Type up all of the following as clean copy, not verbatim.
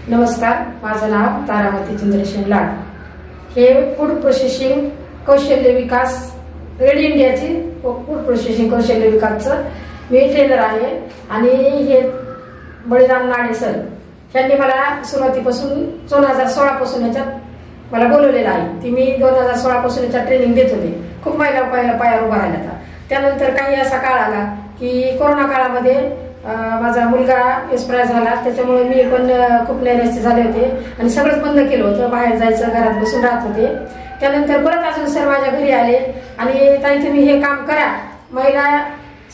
नमस्कार, माझं नाव तारामती चंद्रशेन लाड। हे फूड प्रोसेसिंग कौशल्य विकास रेड इंडियाची फूड प्रोसेसिंग कौशल्य विकासचं मी ट्रेनर आहे आणि हे बळीराम नाडे सर यांनी मला सुरुवातीपासून 2016 पासून याच्यात मला बोलवलेलं आहे। ती मी 2016 पासून याच्यात ट्रेनिंग देत होते। खूप महिला पायावर उभा राहिला। त्यानंतर काही असा काळ आला की कोरोना काळामध्ये माझा मुलगा एक्सपायर झाला, त्याच्यामुळे मी पण खूप नैराश्य झाले होते आणि सगळंच बंद केलं होतं। बाहेर जायचं, घरात बसून राहत होते। त्यानंतर परत अजून सर माझ्या घरी आले आणि ताई तुम्ही हे काम करा, महिला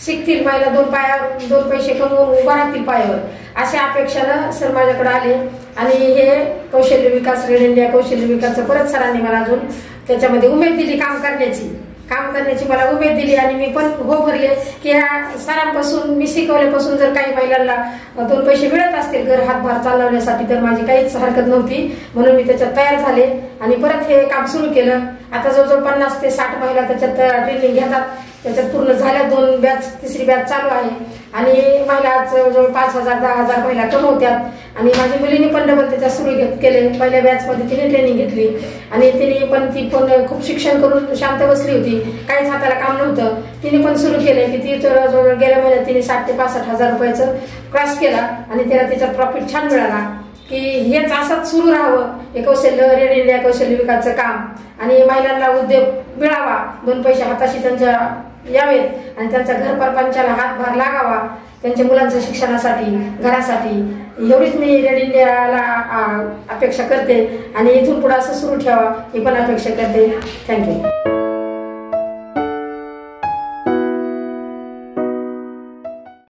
शिकतील, महिला दोन पैसे कमवून उभा राहतील पायावर, अशा अपेक्षानं सर माझ्याकडे आले आणि हे कौशल्य विकास रेड इंडिया कौशल्य विकासचं परत सरांनी मला अजून त्याच्यामध्ये उमेद दिली, काम करण्याची मला उमेद दिली आणि मी पण हो भरले की ह्या सरांपासून मी शिकवल्यापासून जर काही महिलांना 2 पैसे मिळत असतील घर हातभार चालवण्यासाठी तर माझी काहीच हरकत नव्हती, म्हणून मी त्याच्यात तयार झाले आणि परत हे काम सुरू केलं। आता जवळजवळ 50 ते 60 महिला त्याच्यात ट्रेनिंग घेतात। त्याच्यात पूर्ण झाल्या 2 बॅच, तिसरी बॅच चालू आहे आणि महिला जवळजवळ 5,000-10,000 महिला कमवतात आणि माझ्या मुलीने पण डबल त्याच्यात सुरू केले। पहिल्या बॅचमध्ये तिने ट्रेनिंग घेतली आणि ती पण खूप शिक्षण करून शांत बसली होती, काहीच हाताला काम नव्हतं। तिने पण सुरू केलं की ती जवळजवळ गेल्या महिन्यात तिने 60,000 ते 65,000 रुपयाचं क्रॉस केला आणि तिला त्याच्यात प्रॉफिट छान मिळाला की हेच असंच सुरू राहावं हे कौशल्य रेड इंडिया कौशल्य विकासचं काम आणि महिलांना उद्योग मिळावा, 2 पैसे हाताशी त्यांच्या यावेत आणि त्यांचा घर परपंचाला हातभार लागावा, त्यांच्या मुलांच्या शिक्षणासाठी, घरासाठी। एवढीच मी रेड इंडियाला अपेक्षा करते आणि इथून पुढे असं सुरू ठेवा ही पण अपेक्षा करते। थँक्यू।